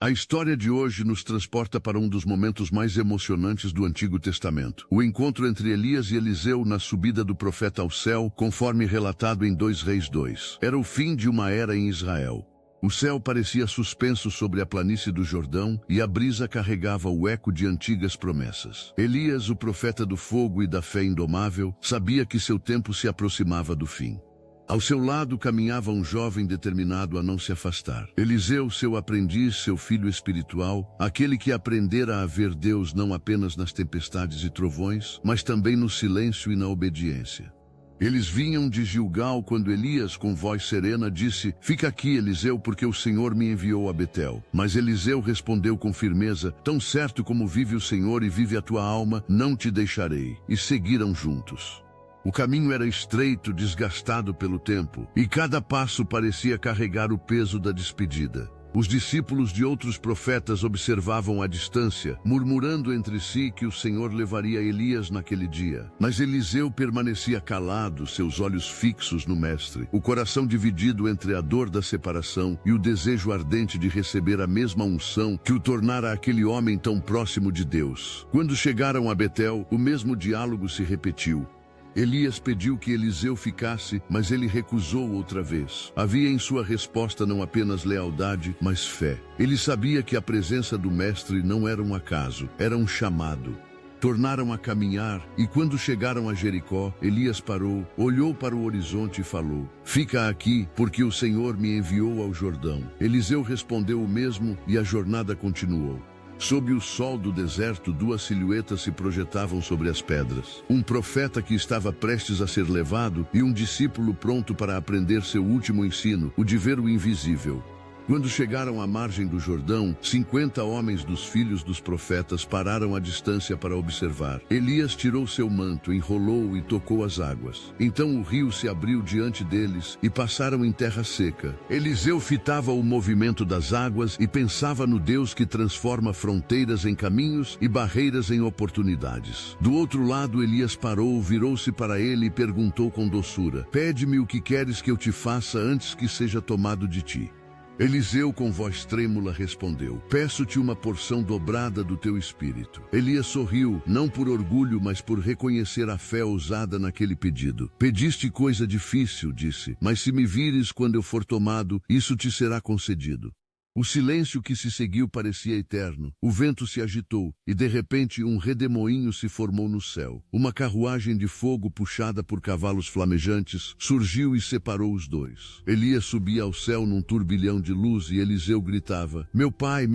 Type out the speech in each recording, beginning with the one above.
A história de hoje nos transporta para um dos momentos mais emocionantes do Antigo Testamento. O encontro entre Elias e Eliseu na subida do profeta ao céu, conforme relatado em 2 Reis 2. Era o fim de uma era em Israel. O céu parecia suspenso sobre a planície do Jordão e a brisa carregava o eco de antigas promessas. Elias, o profeta do fogo e da fé indomável, sabia que seu tempo se aproximava do fim. Ao seu lado caminhava um jovem determinado a não se afastar. Eliseu, seu aprendiz, seu filho espiritual, aquele que aprendera a ver Deus não apenas nas tempestades e trovões, mas também no silêncio e na obediência. Eles vinham de Gilgal quando Elias, com voz serena, disse: "Fica aqui, Eliseu, porque o Senhor me enviou a Betel." Mas Eliseu respondeu com firmeza: "Tão certo como vive o Senhor e vive a tua alma, não te deixarei." E seguiram juntos. O caminho era estreito, desgastado pelo tempo, e cada passo parecia carregar o peso da despedida. Os discípulos de outros profetas observavam à distância, murmurando entre si que o Senhor levaria Elias naquele dia. Mas Eliseu permanecia calado, seus olhos fixos no Mestre, o coração dividido entre a dor da separação e o desejo ardente de receber a mesma unção que o tornara aquele homem tão próximo de Deus. Quando chegaram a Betel, o mesmo diálogo se repetiu. Elias pediu que Eliseu ficasse, mas ele recusou outra vez. Havia em sua resposta não apenas lealdade, mas fé. Ele sabia que a presença do Mestre não era um acaso, era um chamado. Tornaram a caminhar, e quando chegaram a Jericó, Elias parou, olhou para o horizonte e falou: "Fica aqui, porque o Senhor me enviou ao Jordão." Eliseu respondeu o mesmo, e a jornada continuou. Sob o sol do deserto, 2 silhuetas se projetavam sobre as pedras. Um profeta que estava prestes a ser levado e um discípulo pronto para aprender seu último ensino, o de ver o invisível. Quando chegaram à margem do Jordão, 50 homens dos filhos dos profetas pararam à distância para observar. Elias tirou seu manto, enrolou e tocou as águas. Então o rio se abriu diante deles e passaram em terra seca. Eliseu fitava o movimento das águas e pensava no Deus que transforma fronteiras em caminhos e barreiras em oportunidades. Do outro lado, Elias parou, virou-se para ele e perguntou com doçura: "Pede-me o que queres que eu te faça antes que seja tomado de ti." Eliseu, com voz trêmula, respondeu: "Peço-te uma porção dobrada do teu espírito." Elias sorriu, não por orgulho, mas por reconhecer a fé ousada naquele pedido. "Pediste coisa difícil", disse, "mas se me vires quando eu for tomado, isso te será concedido." O silêncio que se seguiu parecia eterno. O vento se agitou, e de repente um redemoinho se formou no céu. Uma carruagem de fogo puxada por cavalos flamejantes surgiu e separou os dois. Elias subia ao céu num turbilhão de luz e Eliseu gritava: meu pai,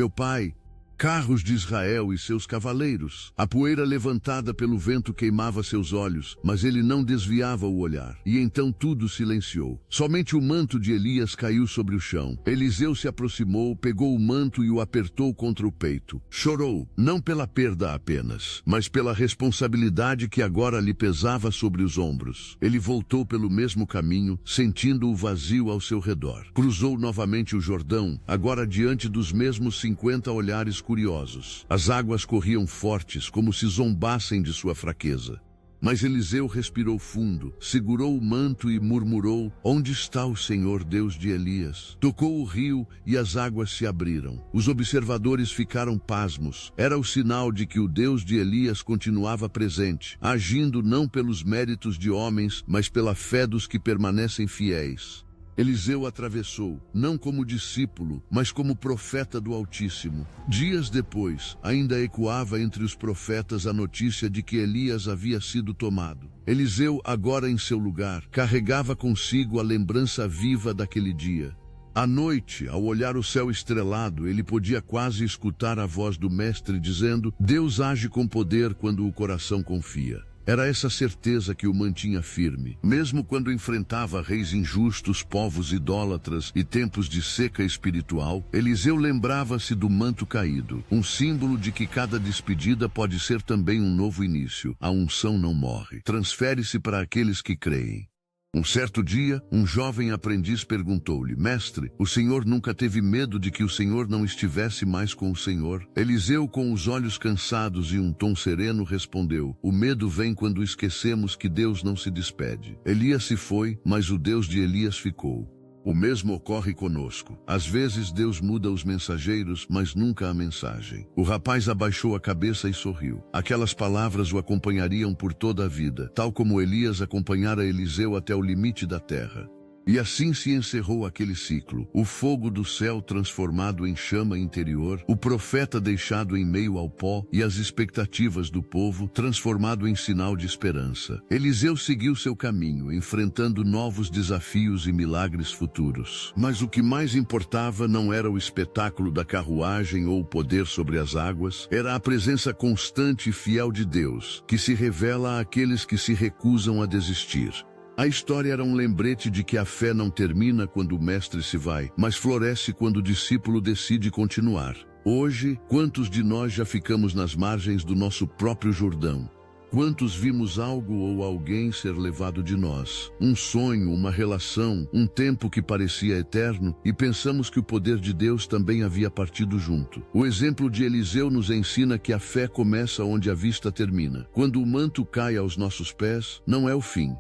carros de Israel e seus cavaleiros." A poeira levantada pelo vento queimava seus olhos, mas ele não desviava o olhar. E então tudo silenciou. Somente o manto de Elias caiu sobre o chão. Eliseu se aproximou, pegou o manto e o apertou contra o peito. Chorou, não pela perda apenas, mas pela responsabilidade que agora lhe pesava sobre os ombros. Ele voltou pelo mesmo caminho, sentindo o vazio ao seu redor. Cruzou novamente o Jordão, agora diante dos mesmos 50 olhares curiosos. As águas corriam fortes, como se zombassem de sua fraqueza. Mas Eliseu respirou fundo, segurou o manto e murmurou: "Onde está o Senhor Deus de Elias?" Tocou o rio e as águas se abriram. Os observadores ficaram pasmos. Era o sinal de que o Deus de Elias continuava presente, agindo não pelos méritos de homens, mas pela fé dos que permanecem fiéis. Eliseu atravessou, não como discípulo, mas como profeta do Altíssimo. Dias depois, ainda ecoava entre os profetas a notícia de que Elias havia sido tomado. Eliseu, agora em seu lugar, carregava consigo a lembrança viva daquele dia. À noite, ao olhar o céu estrelado, ele podia quase escutar a voz do Mestre dizendo: "Deus age com poder quando o coração confia." Era essa certeza que o mantinha firme. Mesmo quando enfrentava reis injustos, povos idólatras e tempos de seca espiritual, Eliseu lembrava-se do manto caído, um símbolo de que cada despedida pode ser também um novo início. A unção não morre. Transfere-se para aqueles que creem. Um certo dia, um jovem aprendiz perguntou-lhe: "Mestre, o senhor nunca teve medo de que o senhor não estivesse mais com o senhor?" Eliseu, com os olhos cansados e um tom sereno, respondeu: "O medo vem quando esquecemos que Deus não se despede." Elias se foi, mas o Deus de Elias ficou. O mesmo ocorre conosco. Às vezes Deus muda os mensageiros, mas nunca a mensagem. O rapaz abaixou a cabeça e sorriu. Aquelas palavras o acompanhariam por toda a vida, tal como Elias acompanhara Eliseu até o limite da terra. E assim se encerrou aquele ciclo. O fogo do céu transformado em chama interior, o profeta deixado em meio ao pó e as expectativas do povo transformado em sinal de esperança. Eliseu seguiu seu caminho, enfrentando novos desafios e milagres futuros. Mas o que mais importava não era o espetáculo da carruagem ou o poder sobre as águas, era a presença constante e fiel de Deus, que se revela àqueles que se recusam a desistir. A história era um lembrete de que a fé não termina quando o mestre se vai, mas floresce quando o discípulo decide continuar. Hoje, quantos de nós já ficamos nas margens do nosso próprio Jordão? Quantos vimos algo ou alguém ser levado de nós? Um sonho, uma relação, um tempo que parecia eterno, e pensamos que o poder de Deus também havia partido junto. O exemplo de Eliseu nos ensina que a fé começa onde a vista termina. Quando o manto cai aos nossos pés, não é o fim.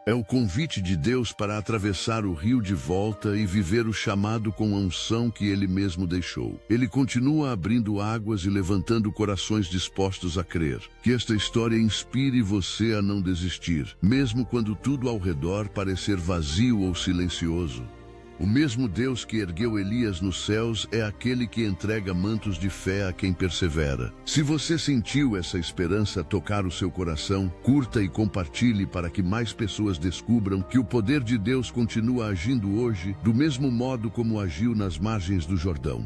É o convite de Deus para atravessar o rio de volta e viver o chamado com a unção que Ele mesmo deixou. Ele continua abrindo águas e levantando corações dispostos a crer. Que esta história inspire você a não desistir, mesmo quando tudo ao redor parecer vazio ou silencioso. O mesmo Deus que ergueu Elias nos céus é aquele que entrega mantos de fé a quem persevera. Se você sentiu essa esperança tocar o seu coração, curta e compartilhe para que mais pessoas descubram que o poder de Deus continua agindo hoje, do mesmo modo como agiu nas margens do Jordão.